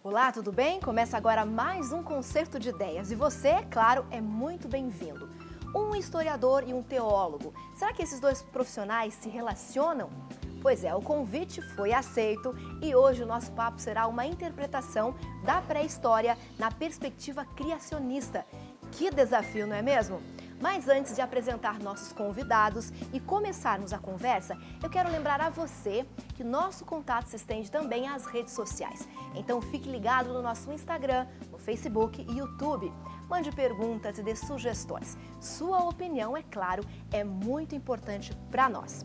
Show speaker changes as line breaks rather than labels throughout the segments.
Olá, tudo bem? Começa agora mais um Concerto de Ideias e você, claro, é muito bem-vindo. Um historiador e um teólogo. Será que esses dois profissionais se relacionam? Pois é, o convite foi aceito e hoje o nosso papo será uma interpretação da pré-história na perspectiva criacionista. Que desafio, não é mesmo? Mas antes de apresentar nossos convidados e começarmos a conversa, eu quero lembrar a você que nosso contato se estende também às redes sociais. Então fique ligado no nosso Instagram, no Facebook e YouTube. Mande perguntas e dê sugestões. Sua opinião, é claro, é muito importante para nós.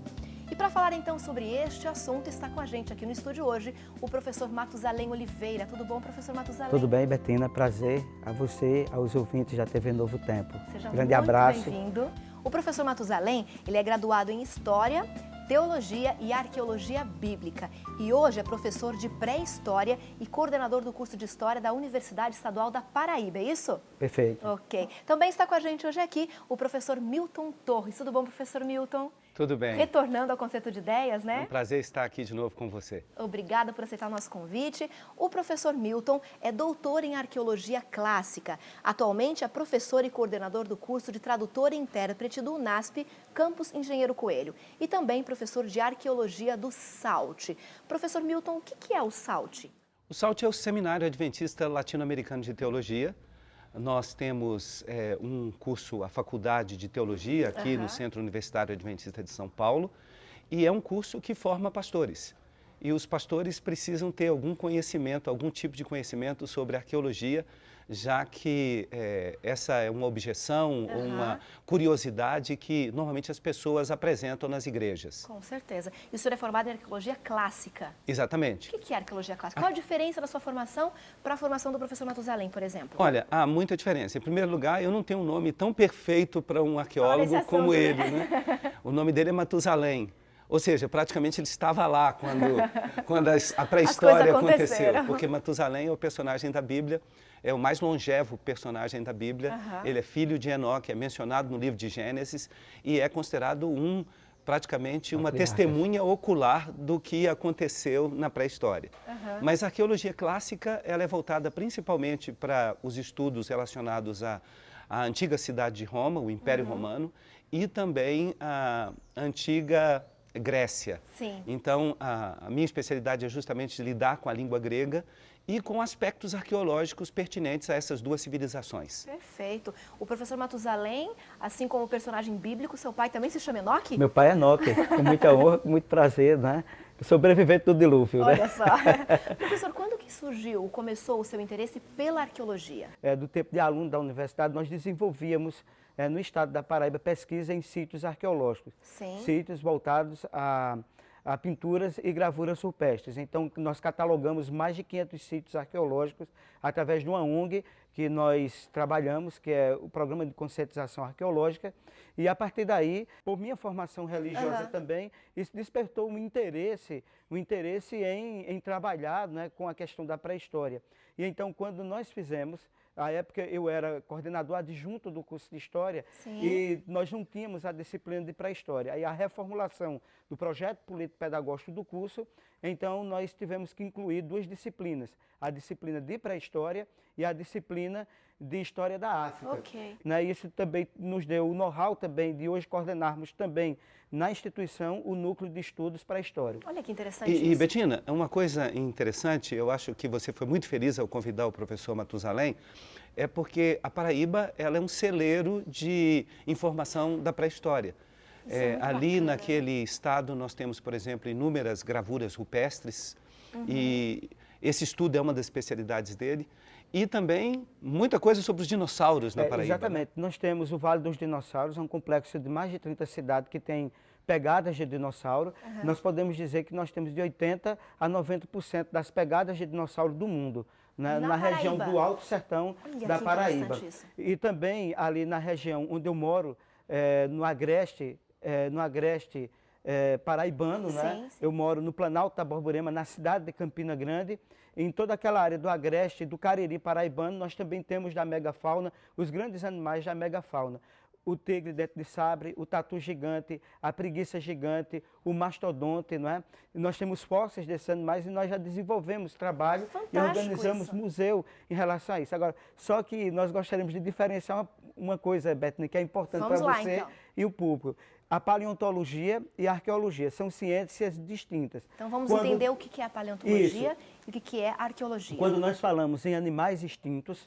E para falar então sobre este assunto, está com a gente aqui no estúdio hoje o professor Matusalém Oliveira. Tudo bom, professor Matusalém?
Tudo bem, Betina. Prazer a você, aos ouvintes da TV Novo Tempo.
Seja
Grande
muito
abraço.
bem-vindo. O professor Matusalém, ele é graduado em História, Teologia e Arqueologia Bíblica. E hoje é professor de Pré-História e coordenador do curso de História da Universidade Estadual da Paraíba, é isso?
Perfeito.
Ok. Também está com a gente hoje aqui o professor Milton Torres. Tudo bom, professor Milton?
Tudo bem.
Retornando ao Concerto de Ideias, né?
É um prazer estar aqui de novo com você.
Obrigada por aceitar o nosso convite. O professor Milton é doutor em Arqueologia Clássica. Atualmente é professor e coordenador do curso de Tradutor e Intérprete do UNASP, Campus Engenheiro Coelho. E também professor de Arqueologia do SALT. Professor Milton, o que é o SALT?
O SALT é o Seminário Adventista Latino-Americano de Teologia. Nós temos um curso, a Faculdade de Teologia, aqui no Centro Universitário Adventista de São Paulo, e é um curso que forma pastores. E os pastores precisam ter algum conhecimento, algum tipo de conhecimento sobre arqueologia, já que essa é uma objeção ou uma curiosidade que normalmente as pessoas apresentam nas igrejas.
Com certeza. E o senhor é formado em Arqueologia Clássica.
Exatamente.
O que é Arqueologia Clássica? Qual a diferença da sua formação para a formação do professor Matusalém, por exemplo?
Olha, há muita diferença. Em primeiro lugar, eu não tenho um nome tão perfeito para um arqueólogo como ele, né? O nome dele é Matusalém. Ou seja, praticamente ele estava lá quando a pré-história aconteceu. Porque Matusalém é o personagem da Bíblia, é o mais longevo personagem da Bíblia. Ele é filho de Enoque, é mencionado no livro de Gênesis e é considerado praticamente uma testemunha ocular do que aconteceu na pré-história. Mas a arqueologia clássica ela é voltada principalmente para os estudos relacionados à antiga cidade de Roma, o Império Romano, e também a antiga Grécia.
Sim.
Então, a minha especialidade é justamente lidar com a língua grega e com aspectos arqueológicos pertinentes a essas duas civilizações.
Perfeito. O professor Matusalém, assim como o personagem bíblico, seu pai também se chama Enoque?
Meu pai é Enoque, com muita honra, com muito prazer, né? Sobrevivente do dilúvio, né?
Olha só. Professor, quando que começou o seu interesse pela arqueologia?
Do tempo de aluno da universidade, nós desenvolvíamos no estado da Paraíba pesquisa em sítios arqueológicos.
Sim.
Sítios voltados a pinturas e gravuras rupestres. Então, nós catalogamos mais de 500 sítios arqueológicos através de uma ONG que nós trabalhamos, que é o Programa de Conscientização Arqueológica. E, a partir daí, por minha formação religiosa também, isso despertou um interesse em trabalhar, né, com a questão da pré-história. E então, quando nós fizemos, à época eu era coordenador adjunto do curso de História.
Sim.
E nós não tínhamos a disciplina de pré-história. Aí a reformulação do projeto político-pedagógico do curso, então nós tivemos que incluir duas disciplinas, a disciplina de pré-história e a disciplina de História da África.
Ok.
Né? Isso também nos deu o know-how também de hoje coordenarmos também na instituição o núcleo de estudos pré-história.
Olha que interessante
E
isso.
Betina, uma coisa interessante, eu acho que você foi muito feliz ao convidar o professor Matusalém, é porque a Paraíba ela é um celeiro de informação da pré-história. Ali naquele estado nós temos, por exemplo, inúmeras gravuras rupestres e esse estudo é uma das especialidades dele. E também muita coisa sobre os dinossauros na Paraíba.
Exatamente. Nós temos o Vale dos Dinossauros, é um complexo de mais de 30 cidades que tem pegadas de dinossauro. Nós podemos dizer que nós temos de 80% a 90% das pegadas de dinossauro do mundo, né? Na região do Alto Sertão da Paraíba. E também ali na região onde eu moro, no Agreste paraibano, né?
Sim.
Eu moro no Planalto da Borborema, na cidade de Campina Grande. Em toda aquela área do Agreste, do Cariri paraibano, nós também temos da megafauna, os grandes animais da megafauna. o tigre dente de sabre, o tatu gigante, a preguiça gigante, o mastodonte, não é? Nós temos fósseis desses animais e nós já desenvolvemos trabalho e organizamos museu em relação a isso. Agora, só que nós gostaríamos de diferenciar uma coisa, Bethany, que é importante para você então. E o público. A paleontologia e a arqueologia são ciências distintas.
Então vamos entender o que é a paleontologia e o que é a arqueologia.
Quando nós falamos em animais extintos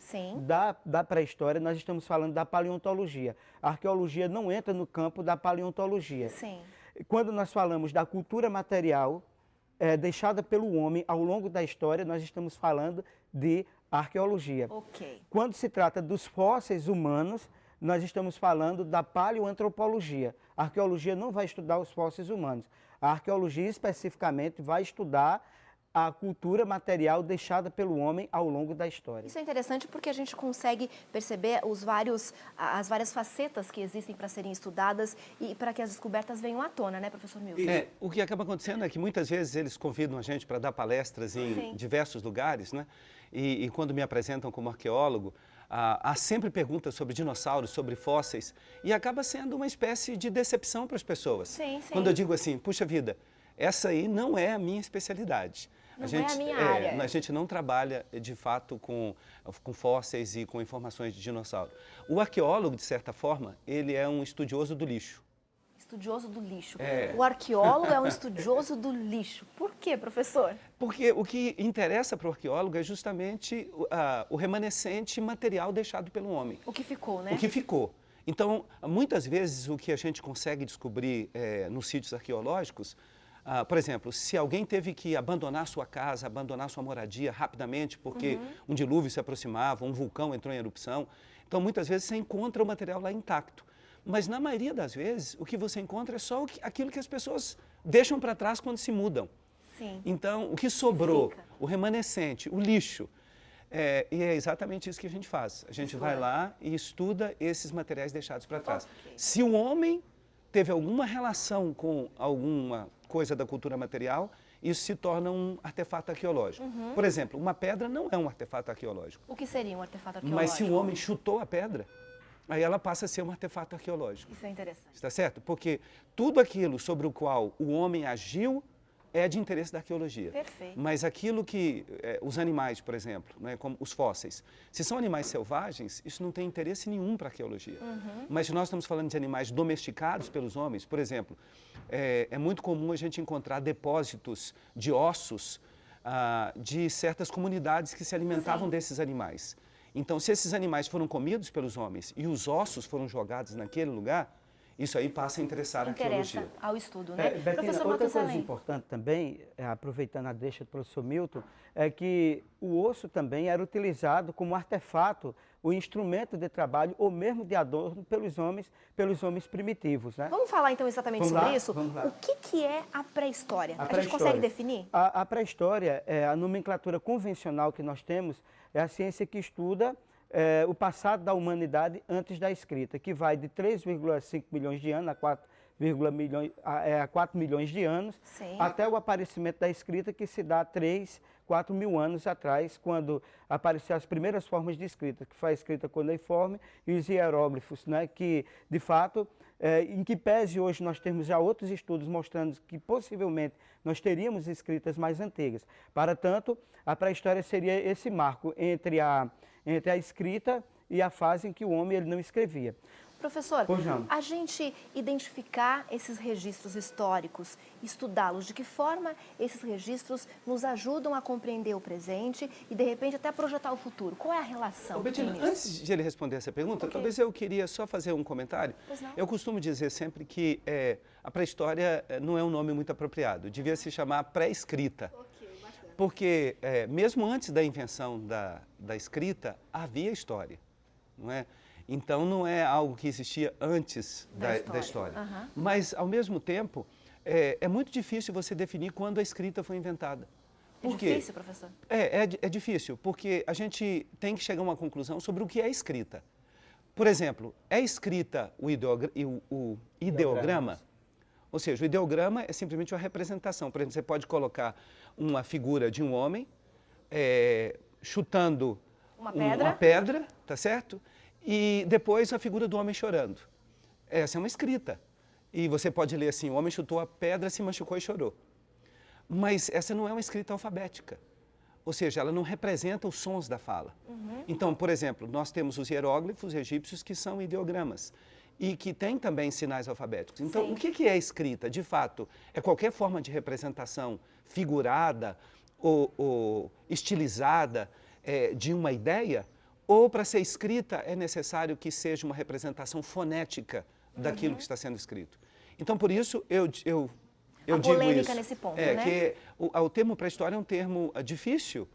da pré-história, nós estamos falando da paleontologia. A arqueologia não entra no campo da paleontologia.
Sim.
Quando nós falamos da cultura material deixada pelo homem ao longo da história, nós estamos falando de arqueologia.
Ok.
Quando se trata dos fósseis humanos, nós estamos falando da paleoantropologia. A arqueologia não vai estudar os fósseis humanos. A arqueologia especificamente vai estudar a cultura material deixada pelo homem ao longo da história.
Isso é interessante porque a gente consegue perceber as várias facetas que existem para serem estudadas e para que as descobertas venham à tona, né, professor Milton?
O que acaba acontecendo é que muitas vezes eles convidam a gente para dar palestras em diversos lugares, né? E quando me apresentam como arqueólogo, há sempre perguntas sobre dinossauros, sobre fósseis, e acaba sendo uma espécie de decepção para as pessoas.
Sim.
Quando eu digo assim, puxa vida, essa aí não é a minha especialidade.
Não é a minha área.
A gente não trabalha, de fato, com fósseis e com informações de dinossauro. O arqueólogo, de certa forma, ele é um estudioso do lixo.
Estudioso do lixo. O arqueólogo é um estudioso do lixo. Por quê, professor?
Porque o que interessa para o arqueólogo é justamente o remanescente material deixado pelo homem.
O que ficou, né?
O que ficou. Então, muitas vezes, o que a gente consegue descobrir nos sítios arqueológicos, por exemplo, se alguém teve que abandonar sua casa, abandonar sua moradia rapidamente porque um dilúvio se aproximava, um vulcão entrou em erupção, então muitas vezes você encontra o material lá intacto. Mas na maioria das vezes, o que você encontra é só aquilo que as pessoas deixam para trás quando se mudam.
Sim.
Então, o que sobrou, o remanescente, o lixo, e é exatamente isso que a gente faz. A gente vai lá e estuda esses materiais deixados para trás. Se o homem teve alguma relação com alguma coisa da cultura material, isso se torna um artefato arqueológico. Por exemplo, uma pedra não é um artefato arqueológico.
O que seria um artefato arqueológico?
Mas se o homem chutou a pedra, aí ela passa a ser um artefato arqueológico.
Isso é interessante.
Está certo? Porque tudo aquilo sobre o qual o homem agiu é de interesse da arqueologia.
Perfeito.
Mas aquilo que, os animais, por exemplo, né, como os fósseis, se são animais selvagens, isso não tem interesse nenhum para a arqueologia. Mas se nós estamos falando de animais domesticados pelos homens, por exemplo, é muito comum a gente encontrar depósitos de ossos de certas comunidades que se alimentavam desses animais. Então, se esses animais foram comidos pelos homens e os ossos foram jogados naquele lugar, isso aí passa a interessar a arqueologia.
Interessa ao estudo, né?
Bettina,
Professor
outra
Matusalém.
coisa importante também, aproveitando a deixa do professor Milton, é que o osso também era utilizado como artefato, o instrumento de trabalho ou mesmo de adorno pelos homens primitivos, né?
Vamos falar então exatamente sobre isso?
Vamos lá.
O que é a pré-história? A gente consegue definir?
A pré-história, a nomenclatura convencional que nós temos, é a ciência que estuda o passado da humanidade antes da escrita, que vai de 3,5 milhões de anos a 4 milhões de anos, até o aparecimento da escrita, que se dá 4 mil anos atrás, quando apareceram as primeiras formas de escrita, que foi a escrita cuneiforme e os hieróglifos, né, que, de fato, em que pese hoje nós temos já outros estudos mostrando que possivelmente nós teríamos escritas mais antigas. Para tanto, a pré-história seria esse marco entre a escrita e a fase em que o homem ele não escrevia.
Professor, a gente identificar esses registros históricos, estudá-los, de que forma esses registros nos ajudam a compreender o presente e, de repente, até projetar o futuro? Qual é a relação?
Bettina, antes de ele responder essa pergunta, talvez eu queria só fazer um comentário. Eu costumo dizer sempre que a pré-história não é um nome muito apropriado, devia se chamar pré-escrita. Porque mesmo antes da invenção da escrita, havia história, não é? Então, não é algo que existia antes da história. Mas, ao mesmo tempo, é muito difícil você definir quando a escrita foi inventada.
Por quê? É difícil, professor?
É difícil, porque a gente tem que chegar a uma conclusão sobre o que é escrita. Por exemplo, é escrita o ideograma? Ou seja, o ideograma é simplesmente uma representação. Por exemplo, você pode colocar uma figura de um homem chutando uma pedra, tá certo? E depois a figura do homem chorando. essa é uma escrita. E você pode ler assim, o homem chutou a pedra, se machucou e chorou. Mas essa não é uma escrita alfabética. Ou seja, ela não representa os sons da fala. Então, por exemplo, nós temos os hieróglifos egípcios que são ideogramas e que têm também sinais alfabéticos. Então, o que é escrita? De fato, é qualquer forma de representação figurada ou estilizada de uma ideia, ou para ser escrita é necessário que seja uma representação fonética daquilo que está sendo escrito. Então, por isso, eu digo
polêmica
isso.
nesse ponto, né?
Que o termo pré-história é um termo difícil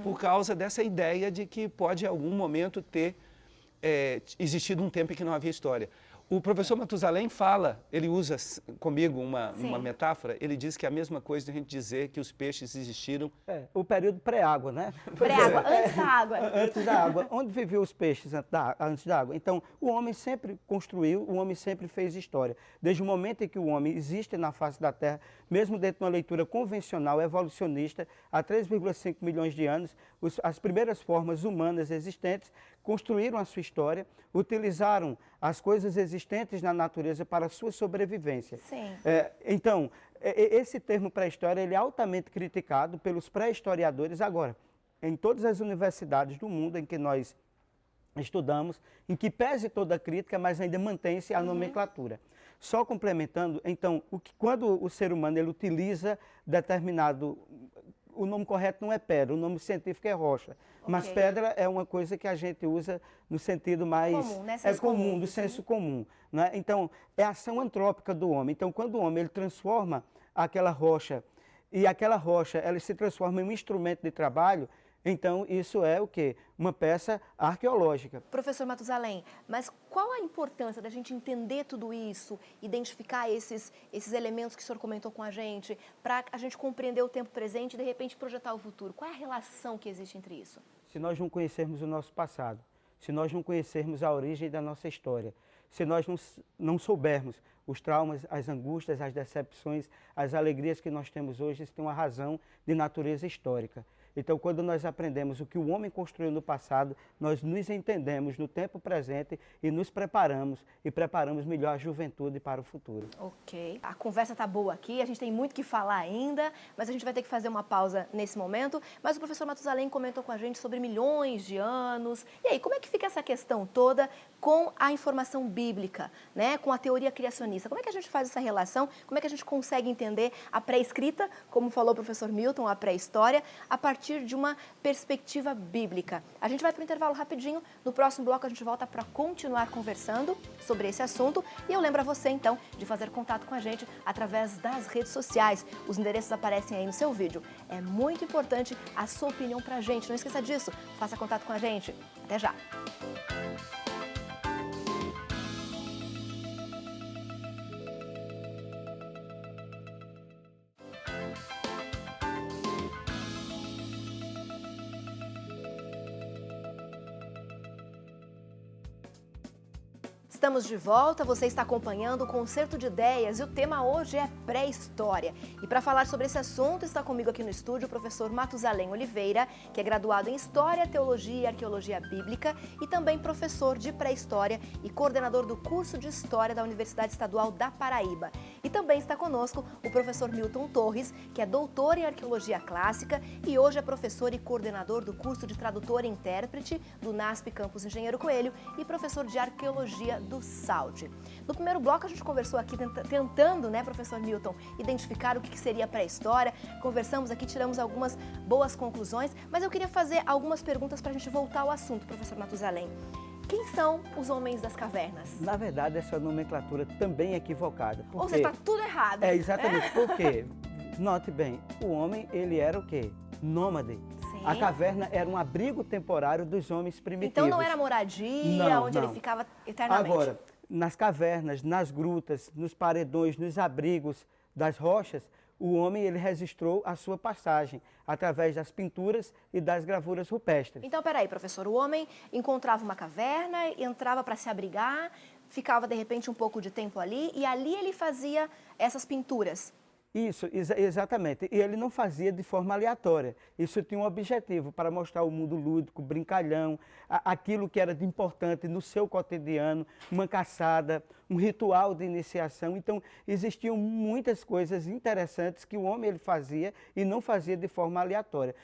por causa dessa ideia de que pode, em algum momento, ter existido um tempo em que não havia história. O professor Matusalém fala, ele usa comigo uma metáfora, ele diz que é a mesma coisa de a gente dizer que os peixes existiram.
O período pré-água, né?
Pré-água, antes da água.
Antes da água. Onde viviam os peixes antes da água? Então, o homem sempre construiu, o homem sempre fez história. Desde o momento em que o homem existe na face da Terra, mesmo dentro de uma leitura convencional, evolucionista, há 3,5 milhões de anos, as primeiras formas humanas existentes construíram a sua história, utilizaram as coisas existentes na natureza para a sua sobrevivência.
Sim.
Então, esse termo pré-história ele é altamente criticado pelos pré-historiadores agora. Em todas as universidades do mundo em que nós estudamos, em que pese toda a crítica, mas ainda mantém-se a nomenclatura. Só complementando, então, quando o ser humano ele utiliza determinado... O nome correto não é pedra, o nome científico é rocha. Mas pedra é uma coisa que a gente usa no sentido mais...
Comum, né?
Comum, do senso comum. Né? Então, é a ação antrópica do homem. Então, quando o homem ele transforma aquela rocha, e aquela rocha ela se transforma em um instrumento de trabalho, então isso é o quê? Uma peça arqueológica.
Professor Matusalém, mas qual a importância da gente entender tudo isso, identificar esses elementos que o senhor comentou com a gente, para a gente compreender o tempo presente e, de repente, projetar o futuro? Qual é a relação que existe entre isso?
Se nós não conhecermos o nosso passado, se nós não conhecermos a origem da nossa história, se nós não soubermos os traumas, as angústias, as decepções, as alegrias que nós temos hoje, isso tem uma razão de natureza histórica. Então, quando nós aprendemos o que o homem construiu no passado, nós nos entendemos no tempo presente e nos preparamos, e preparamos melhor a juventude para o futuro.
Ok. A conversa está boa aqui, a gente tem muito que falar ainda, mas a gente vai ter que fazer uma pausa nesse momento. Mas o professor Matusalém comentou com a gente sobre milhões de anos. E aí, como é que fica essa questão toda com a informação bíblica, né? Com a teoria criacionista? Como é que a gente faz essa relação? Como é que a gente consegue entender a pré-escrita, como falou o professor Milton, a pré-história, a partir de uma perspectiva bíblica? A gente vai para o intervalo rapidinho. No próximo bloco a gente volta para continuar conversando sobre esse assunto. E eu lembro a você, então, de fazer contato com a gente através das redes sociais. Os endereços aparecem aí no seu vídeo. É muito importante a sua opinião para a gente. Não esqueça disso. Faça contato com a gente. Até já! Estamos de volta, você está acompanhando o Concerto de Ideias e o tema hoje é pré-história. E para falar sobre esse assunto, está comigo aqui no estúdio o professor Matusalém Oliveira, que é graduado em História, Teologia e Arqueologia Bíblica e também professor de pré-história e coordenador do curso de História da Universidade Estadual da Paraíba. E também está conosco o professor Milton Torres, que é doutor em Arqueologia Clássica e hoje é professor e coordenador do curso de Tradutor e Intérprete do NASP Campus Engenheiro Coelho e professor de Arqueologia do SAUD. No primeiro bloco a gente conversou aqui tentando, né, professor Milton, identificar o que seria pré-história, conversamos aqui, tiramos algumas boas conclusões, mas eu queria fazer algumas perguntas para a gente voltar ao assunto, professor Matusalém. Quem são os homens das cavernas?
Na verdade, essa nomenclatura também é equivocada.
Ou seja, está tudo errado.
Exatamente. Por quê? Note bem, o homem, ele era o quê? Nômade.
Sim.
A caverna era um abrigo temporário dos homens primitivos.
Então não era moradia, onde ele ficava eternamente.
Agora, nas cavernas, nas grutas, nos paredões, nos abrigos das rochas, o homem ele registrou a sua passagem através das pinturas e das gravuras rupestres.
Então, peraí, professor, o homem encontrava uma caverna, entrava para se abrigar, ficava de repente um pouco de tempo ali e ali ele fazia essas pinturas.
Isso, exatamente. E ele não fazia de forma aleatória. Isso tinha um objetivo, para mostrar o mundo lúdico, brincalhão, aquilo que era de importante no seu cotidiano, uma caçada, um ritual de iniciação. Então, existiam muitas coisas interessantes que o homem ele fazia e não fazia de forma aleatória.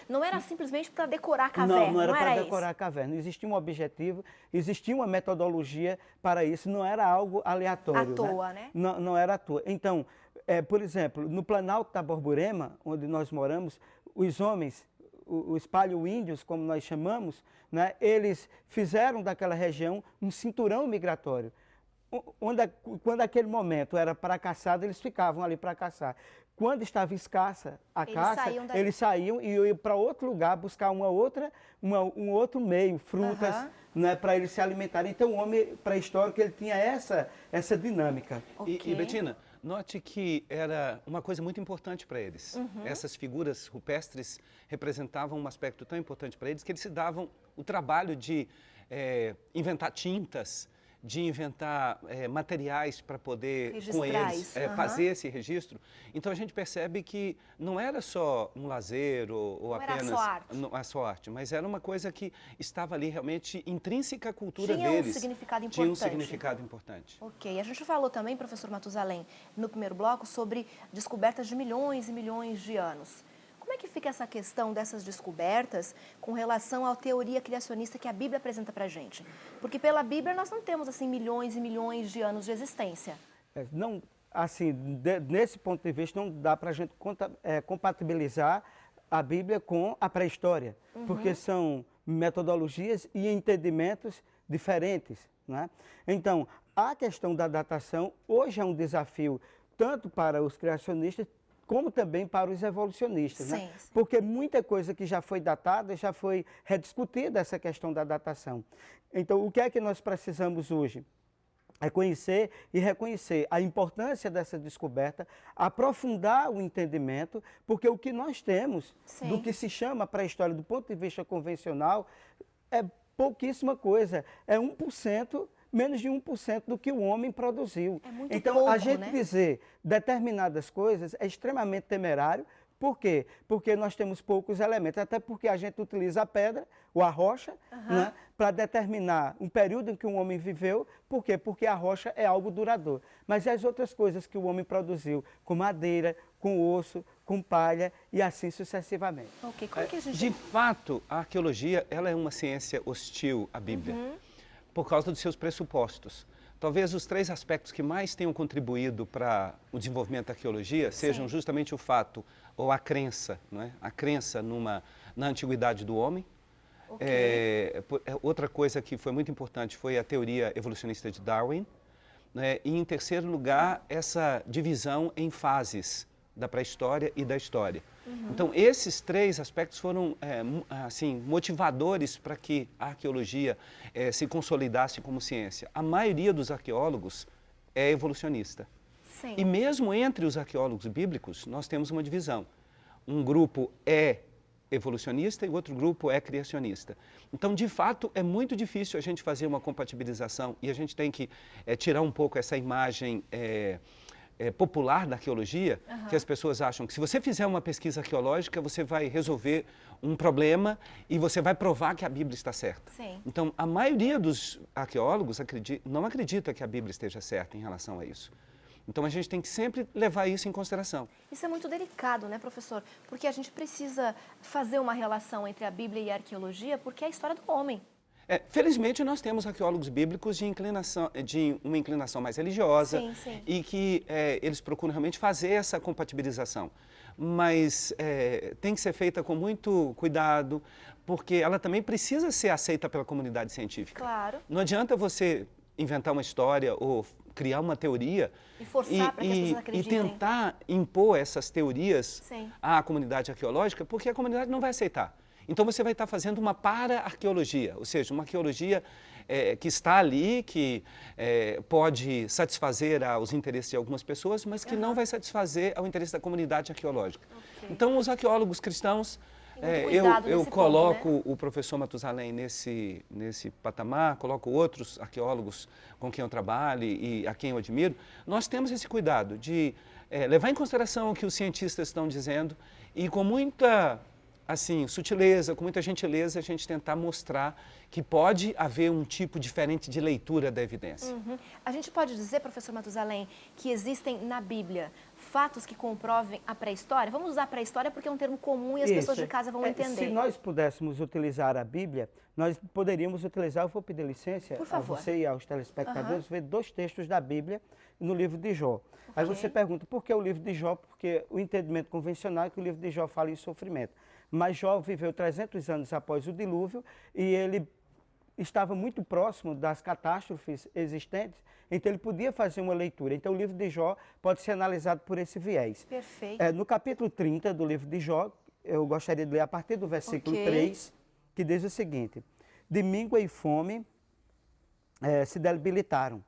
Não era simplesmente para decorar a caverna,
não era para
isso?
decorar a caverna. Existia um objetivo, existia uma metodologia para isso, não era algo aleatório.
À toa, né?
Não era à toa. Então, por exemplo, no Planalto da Borborema, onde nós moramos, os homens, os palio-índios, como nós chamamos, né, eles fizeram daquela região um cinturão migratório. Quando aquele momento era para caçada, eles ficavam ali para caçar. Quando estava escassa a caça, eles saíam e iam para outro lugar buscar um outro meio, frutas, né, para eles se alimentarem. Então, o homem pré-histórico ele tinha essa dinâmica.
Okay. E Betina, note que era uma coisa muito importante para eles. Essas figuras rupestres representavam um aspecto tão importante para eles que eles se davam o trabalho de inventar tintas, de inventar materiais para poder, com eles, fazer esse registro. Então, a gente percebe que não era só um lazer ou apenas...
Era
só arte, mas era uma coisa que estava ali realmente intrínseca à cultura deles.
Tinha um significado importante.
Tinha um significado importante.
Ok. A gente falou também, professor Matusalém, no primeiro bloco, sobre descobertas de milhões e milhões de anos. Como é que fica essa questão dessas descobertas com relação à teoria criacionista que a Bíblia apresenta para a gente? Porque pela Bíblia nós não temos assim milhões e milhões de anos de existência.
Não, assim, nesse ponto de vista não dá para a gente compatibilizar a Bíblia com a pré-história, porque são metodologias e entendimentos diferentes, né? Então, a questão da datação hoje é um desafio tanto para os criacionistas como também para os evolucionistas, né?
Sim.
Porque muita coisa que já foi datada, já foi rediscutida essa questão da datação. Então, o que é que nós precisamos hoje? É conhecer e reconhecer a importância dessa descoberta, aprofundar o entendimento, porque o que nós temos do que se chama pré-história do ponto de vista convencional é pouquíssima coisa, é 1%, menos de 1% do que o homem produziu.
É muito
então,
pouco,
a gente
né?
dizer determinadas coisas é extremamente temerário. Por quê? Porque nós temos poucos elementos, até porque a gente utiliza a pedra ou a rocha, né, para determinar um período em que um homem viveu. Por quê? Porque a rocha é algo duradouro. Mas e as outras coisas que o homem produziu, com madeira, com osso, com palha e assim sucessivamente.
Ok, como que a gente...
De fato, a arqueologia ela é uma ciência hostil à Bíblia, por causa dos seus pressupostos. Talvez os 3 aspectos que mais tenham contribuído para o desenvolvimento da arqueologia sejam justamente o fato, ou a crença, não é? A crença na antiguidade do homem. Outra coisa que foi muito importante foi a teoria evolucionista de Darwin, né? E, em terceiro lugar, essa divisão em fases da pré-história e da história. Então, esses 3 aspectos foram assim, motivadores para que a arqueologia se consolidasse como ciência. A maioria dos arqueólogos é evolucionista.
Sim.
E mesmo entre os arqueólogos bíblicos, nós temos uma divisão. Um grupo é evolucionista e o outro grupo é criacionista. Então, de fato, é muito difícil a gente fazer uma compatibilização e a gente tem que tirar um pouco essa imagem popular da arqueologia, que as pessoas acham que se você fizer uma pesquisa arqueológica, você vai resolver um problema e você vai provar que a Bíblia está certa.
Sim.
Então, a maioria dos arqueólogos não acredita que a Bíblia esteja certa em relação a isso. Então, a gente tem que sempre levar isso em consideração.
Isso é muito delicado, né, professor? Porque a gente precisa fazer uma relação entre a Bíblia e a arqueologia, porque é a história do homem.
Felizmente, nós temos arqueólogos bíblicos de uma inclinação mais religiosa e que eles procuram realmente fazer essa compatibilização. Mas tem que ser feita com muito cuidado, porque ela também precisa ser aceita pela comunidade científica.
Claro.
Não adianta você inventar uma história ou criar uma teoria
e forçar para que as pessoas acreditem.
E tentar impor essas teorias à comunidade arqueológica, porque a comunidade não vai aceitar. Então, você vai estar fazendo uma para-arqueologia, ou seja, uma arqueologia que está ali, que pode satisfazer aos interesses de algumas pessoas, mas que não vai satisfazer ao interesse da comunidade arqueológica. Então, os arqueólogos cristãos Eu coloco, né, o professor Matusalém nesse patamar, coloco outros arqueólogos com quem eu trabalho e a quem eu admiro. Nós temos esse cuidado de levar em consideração o que os cientistas estão dizendo e com muita sutileza, com muita gentileza, a gente tentar mostrar que pode haver um tipo diferente de leitura da evidência.
Uhum. A gente pode dizer, professor Matusalém, que existem na Bíblia fatos que comprovem a pré-história? Vamos usar a pré-história porque é um termo comum e as pessoas de casa vão entender.
Se nós pudéssemos utilizar a Bíblia, nós poderíamos utilizar, eu vou pedir licença a você e aos telespectadores, ver 2 textos da Bíblia no livro de Jó. Aí você pergunta, por que o livro de Jó? Porque o entendimento convencional é que o livro de Jó fala em sofrimento. Mas Jó viveu 300 anos após o dilúvio e ele estava muito próximo das catástrofes existentes, então ele podia fazer uma leitura. Então o livro de Jó pode ser analisado por esse viés.
Perfeito.
No capítulo 30 do livro de Jó, eu gostaria de ler a partir do versículo 3, que diz o seguinte: de míngua e fome se debilitaram,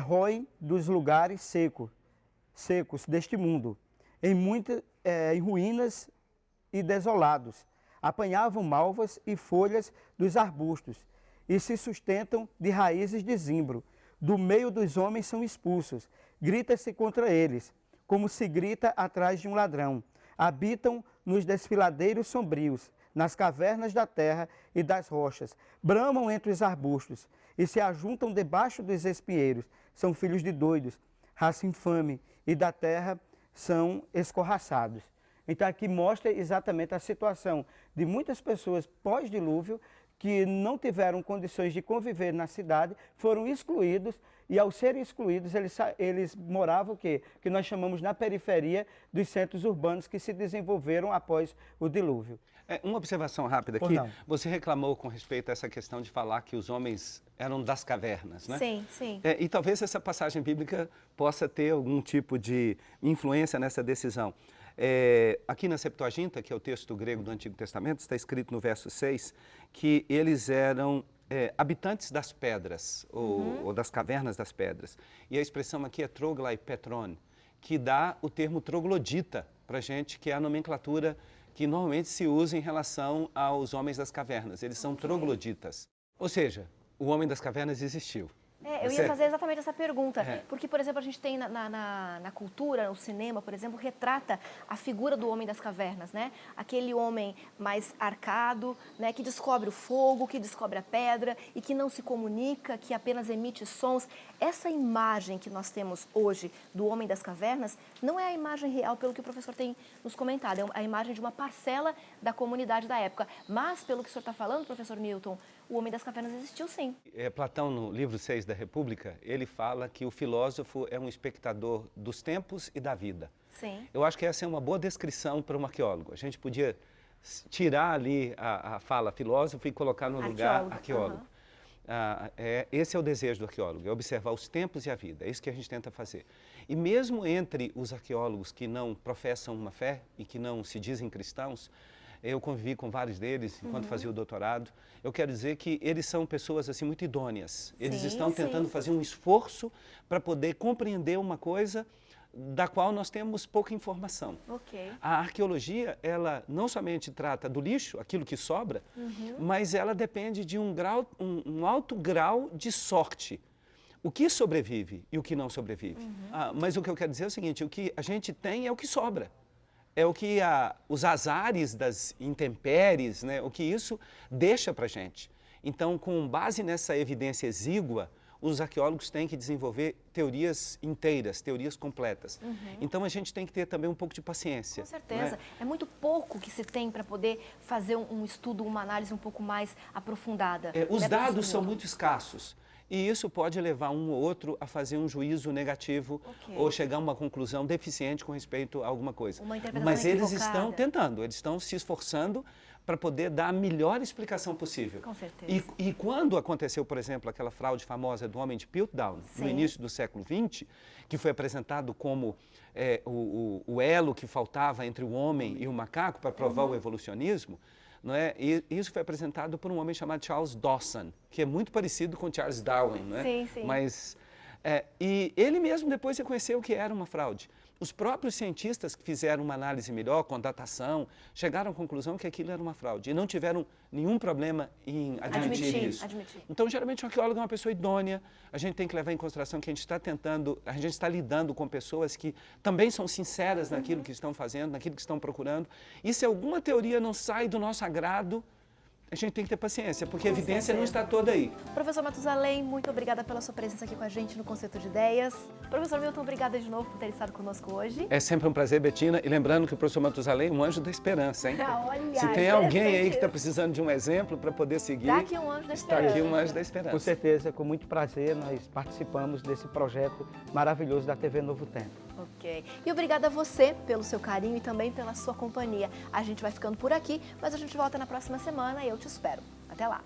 roem dos lugares secos deste mundo, em ruínas e desolados, apanhavam malvas e folhas dos arbustos, e se sustentam de raízes de zimbro. Do meio dos homens são expulsos, grita-se contra eles, como se grita atrás de um ladrão. Habitam nos desfiladeiros sombrios, nas cavernas da terra e das rochas, bramam entre os arbustos, e se ajuntam debaixo dos espinheiros. São filhos de doidos, raça infame, e da terra são escorraçados. Então aqui mostra exatamente a situação de muitas pessoas pós-dilúvio que não tiveram condições de conviver na cidade, foram excluídos e ao serem excluídos eles moravam o quê? Que nós chamamos na periferia dos centros urbanos que se desenvolveram após o dilúvio.
Uma observação rápida aqui. Você reclamou com respeito a essa questão de falar que os homens eram das cavernas, né?
Sim, sim.
E talvez essa passagem bíblica possa ter algum tipo de influência nessa decisão. Aqui na Septuaginta, que é o texto grego do Antigo Testamento, está escrito no verso 6 que eles eram habitantes das pedras, ou das cavernas das pedras. E a expressão aqui é troglai-petron, que dá o termo troglodita para a gente, que é a nomenclatura que normalmente se usa em relação aos homens das cavernas. Eles são trogloditas. Ou seja, o homem das cavernas existiu.
Eu ia fazer exatamente essa pergunta, porque, por exemplo, a gente tem na cultura, no cinema, por exemplo, retrata a figura do homem das cavernas, né? Aquele homem mais arcado, né? Que descobre o fogo, que descobre a pedra e que não se comunica, que apenas emite sons. Essa imagem que nós temos hoje do homem das cavernas não é a imagem real, pelo que o professor tem nos comentado, é a imagem de uma parcela da comunidade da época. Mas, pelo que o senhor está falando, professor Milton, o homem das cavernas existiu sim.
Platão, no livro 6 da República, ele fala que o filósofo é um espectador dos tempos e da vida.
Sim.
Eu acho que essa é uma boa descrição para um arqueólogo. A gente podia tirar ali a fala filósofo e colocar no lugar arqueólogo. Esse é o desejo do arqueólogo, é observar os tempos e a vida. É isso que a gente tenta fazer. E mesmo entre os arqueólogos que não professam uma fé e que não se dizem cristãos, eu convivi com vários deles enquanto fazia o doutorado. Eu quero dizer que eles são pessoas assim muito idôneas. Eles estão tentando fazer um esforço para poder compreender uma coisa da qual nós temos pouca informação. A arqueologia, ela não somente trata do lixo, aquilo que sobra, mas ela depende de um alto grau de sorte. O que sobrevive e o que não sobrevive. Mas o que eu quero dizer é o seguinte, o que a gente tem é o que sobra. É o que os azares das intempéries, né, o que isso deixa para a gente. Então, com base nessa evidência exígua, os arqueólogos têm que desenvolver teorias inteiras, teorias completas. Então, a gente tem que ter também um pouco de paciência.
Com certeza. É muito pouco que se tem para poder fazer um estudo, uma análise um pouco mais aprofundada.
Os dados são muito escassos. E isso pode levar um ou outro a fazer um juízo negativo ou chegar a uma conclusão deficiente com respeito a alguma coisa. Mas eles estão tentando, eles estão se esforçando para poder dar a melhor explicação possível.
Com certeza.
E quando aconteceu, por exemplo, aquela fraude famosa do homem de Piltdown, no início do século XX, que foi apresentado como o elo que faltava entre o homem e o macaco para provar o evolucionismo, não é? E isso foi apresentado por um homem chamado Charles Dawson, que é muito parecido com Charles Darwin, não é?
Sim, sim.
Mas E ele mesmo depois reconheceu que era uma fraude. Os próprios cientistas que fizeram uma análise melhor, com datação, chegaram à conclusão que aquilo era uma fraude e não tiveram nenhum problema em admitir isso. Então, geralmente, o arqueólogo é uma pessoa idônea, a gente tem que levar em consideração que a gente está lidando com pessoas que também são sinceras naquilo que estão fazendo, naquilo que estão procurando, e se alguma teoria não sai do nosso agrado, a gente tem que ter paciência, porque a evidência não está toda aí.
Professor Matusalém, muito obrigada pela sua presença aqui com a gente no Concerto de Ideias. Professor Milton, obrigada de novo por ter estado conosco hoje.
É sempre um prazer, Betina. E lembrando que o professor Matusalém é um anjo da esperança, hein?
Olha,
se tem alguém aí que está precisando de um exemplo para poder seguir,
está aqui um anjo da esperança.
Está aqui um anjo da esperança.
Com certeza, com muito prazer, nós participamos desse projeto maravilhoso da TV Novo Tempo.
Ok. E obrigada a você pelo seu carinho e também pela sua companhia. A gente vai ficando por aqui, mas a gente volta na próxima semana e eu te espero. Até lá!